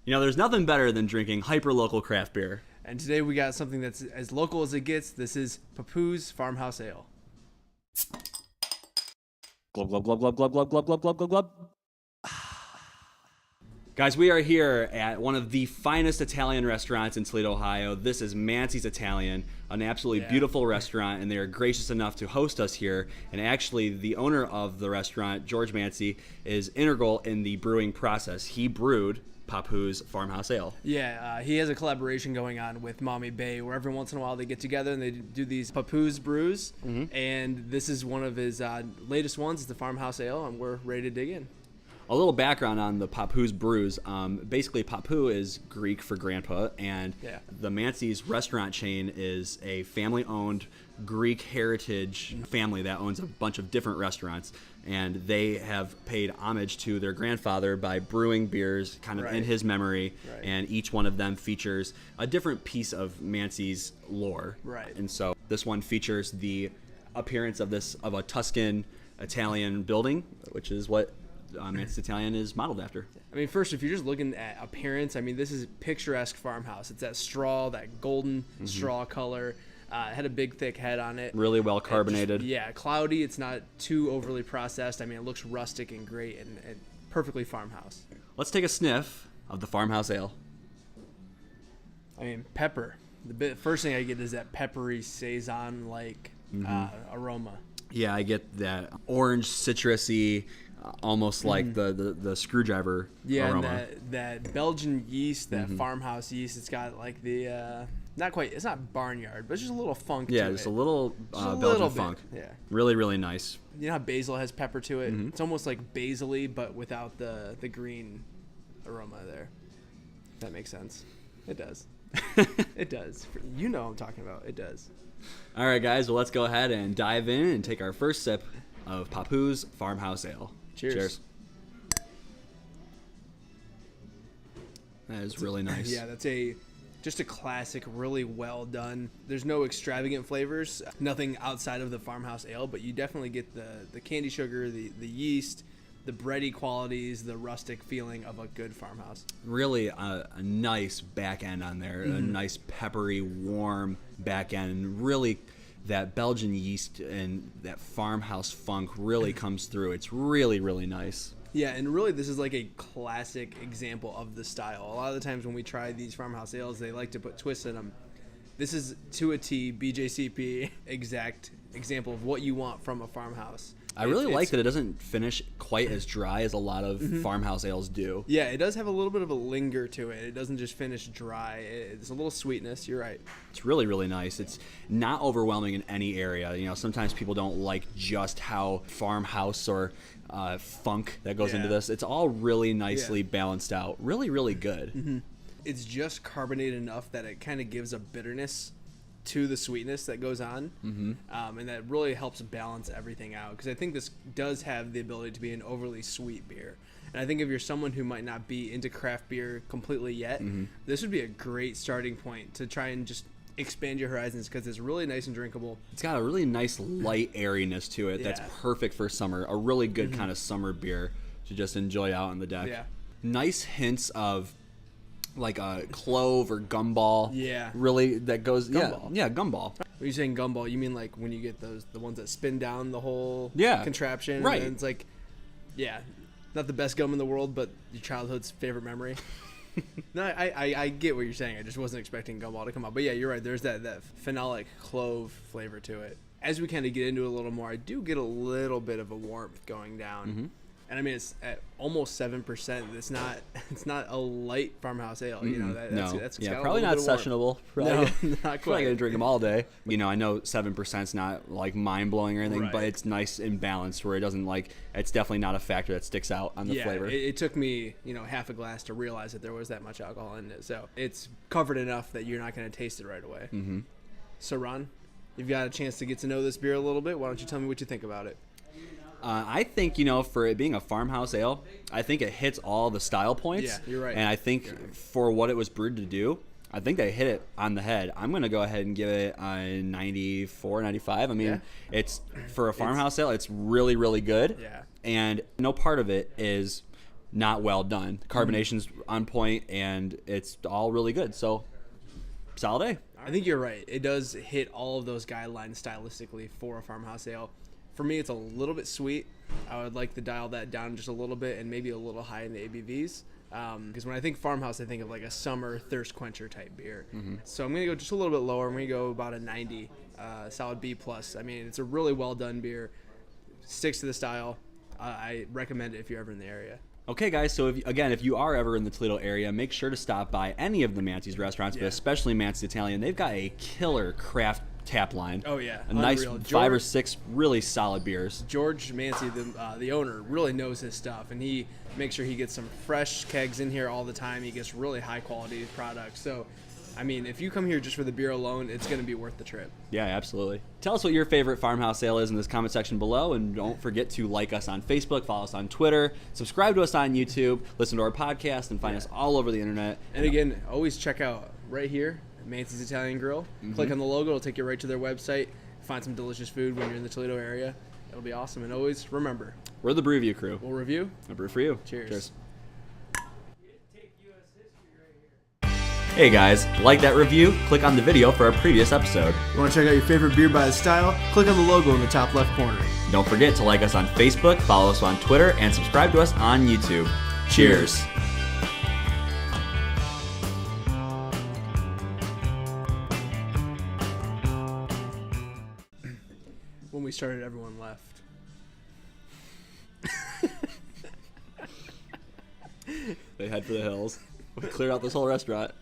You know, there's nothing better than drinking hyper-local craft beer. And today we got something that's as local as it gets. This is Papou's Farmhouse Ale. Glub, glub, glub, glub, glub, glub, glub, glub, glub, glub, glub. Guys, we are here at one of the finest Italian restaurants in Toledo, Ohio. This is Mancy's Italian, an absolutely beautiful restaurant, and they are gracious enough to host us here. And actually, the owner of the restaurant, George Mancy, is integral in the brewing process. He brewed Papou's Farmhouse Ale. Yeah, he has a collaboration going on with Maumee Bay where every once in a while they get together and they do these Papou's brews. And this is one of his latest ones. It's the Farmhouse Ale, and we're ready to dig in. A little background on the Papou's brews. Basically, Papou is Greek for grandpa, and the Mancy's restaurant chain is a family-owned Greek heritage family that owns a bunch of different restaurants, and they have paid homage to their grandfather by brewing beers kind of in his memory, and each one of them features a different piece of Mancy's lore. And so this one features the appearance of a Tuscan Italian building, which is what Mancy's Italian is modeled after. I mean, first, if you're just looking at appearance, I mean, this is picturesque farmhouse. It's that straw, that golden straw color. It had a big, thick head on it. Really well carbonated. Cloudy. It's not too overly processed. I mean, it looks rustic and great and perfectly farmhouse. Let's take a sniff of the Farmhouse Ale. I mean, pepper. The first thing I get is that peppery saison-like aroma. Yeah, I get that orange, citrusy, almost like the screwdriver aroma. And that Belgian yeast, that farmhouse yeast, it's got like the not quite, it's not barnyard, but it's just a little funk to it. Yeah, just a little Belgian little funk. Yeah. Really, really nice. You know how basil has pepper to it? It's almost like basil-y, but without the green aroma there. If that makes sense. It does. It does. You know what I'm talking about. It does. All right, guys, well, let's go ahead and dive in and take our first sip of Papou's Farmhouse Ale. Cheers. That is really nice. Yeah, that's just a classic, really well done. There's no extravagant flavors, nothing outside of the Farmhouse Ale, but you definitely get the candy sugar, the yeast, the bready qualities, the rustic feeling of a good farmhouse. Really a nice back end on there, a nice peppery, warm back end, and really that Belgian yeast and that farmhouse funk really comes through. It's really, really nice. Yeah, and really this is like a classic example of the style. A lot of the times when we try these farmhouse ales, they like to put twists in them. This is to a T, BJCP, exact example of what you want from a farmhouse. I really like that it doesn't finish quite as dry as a lot of farmhouse ales do. Yeah, it does have a little bit of a linger to it. It doesn't just finish dry. It's a little sweetness. You're right. It's really, really nice. It's not overwhelming in any area. You know, sometimes people don't like just how farmhouse or funk that goes into this. It's all really nicely balanced out. Really, really good. It's just carbonated enough that it kind of gives a bitterness to the sweetness that goes on, and that really helps balance everything out, because I think this does have the ability to be an overly sweet beer. And I think if you're someone who might not be into craft beer completely yet, this would be a great starting point to try and just expand your horizons, because it's really nice and drinkable. It's got a really nice light airiness to it that's perfect for summer. A really good kind of summer beer to just enjoy out on the deck. Nice hints of like a clove or gumball. Really, that goes. Gumball. Yeah, gumball. When you're saying gumball, you mean like when you get the ones that spin down the whole contraption? Right. And it's like, not the best gum in the world, but your childhood's favorite memory. No, I get what you're saying. I just wasn't expecting gumball to come out. But yeah, you're right. There's that phenolic clove flavor to it. As we kind of get into it a little more, I do get a little bit of a warmth going down. And I mean, it's at almost 7%. It's not a light farmhouse ale. You know, that's probably not sessionable. No, not quite. Probably gonna drink them all day. You know, I know 7%'s not like mind blowing or anything, but it's nice and balanced where it doesn't it's definitely not a factor that sticks out on the flavor. It took me, half a glass to realize that there was that much alcohol in it. So it's covered enough that you're not going to taste it right away. So Ron, you've got a chance to get to know this beer a little bit. Why don't you tell me what you think about it? I think, for it being a farmhouse ale, I think it hits all the style points. Yeah, you're right. And I think for what it was brewed to do, I think they hit it on the head. I'm going to go ahead and give it a 94, 95. I mean, it's for a farmhouse ale, it's really, really good. Yeah. And no part of it is not well done. The carbonation's on point, and it's all really good. So, solid A. I think you're right. It does hit all of those guidelines stylistically for a farmhouse ale. For me, it's a little bit sweet. I would like to dial that down just a little bit and maybe a little high in the ABVs. Because when I think farmhouse, I think of like a summer thirst quencher type beer. So I'm going to go just a little bit lower. I'm going to go about a 90, solid B+. I mean, it's a really well done beer. Sticks to the style. I recommend it if you're ever in the area. Okay, guys, so if you are ever in the Toledo area, make sure to stop by any of the Mancy's restaurants, but especially Mancy's Italian. They've got a killer craft tap line. Oh, yeah. A nice 5 or 6 really solid beers. George Mancy, the owner, really knows his stuff, and he makes sure he gets some fresh kegs in here all the time. He gets really high-quality products. So, I mean, if you come here just for the beer alone, it's going to be worth the trip. Yeah, absolutely. Tell us what your favorite farmhouse ale is in this comment section below, and don't forget to like us on Facebook, follow us on Twitter, subscribe to us on YouTube, listen to our podcast, and find us all over the internet. And again, always check out right here, Mancy's Italian Grill. Click on the logo. It'll take you right to their website. Find some delicious food when you're in the Toledo area. It'll be awesome. And always remember, we're the Brew Review crew. We'll review. A brew for you. Cheers. Hey guys, like that review? Click on the video for our previous episode. You want to check out your favorite beer by the style? Click on the logo in the top left corner. Don't forget to like us on Facebook, follow us on Twitter, and subscribe to us on YouTube. Cheers. When we started, everyone left. They head for the hills. We cleared out this whole restaurant.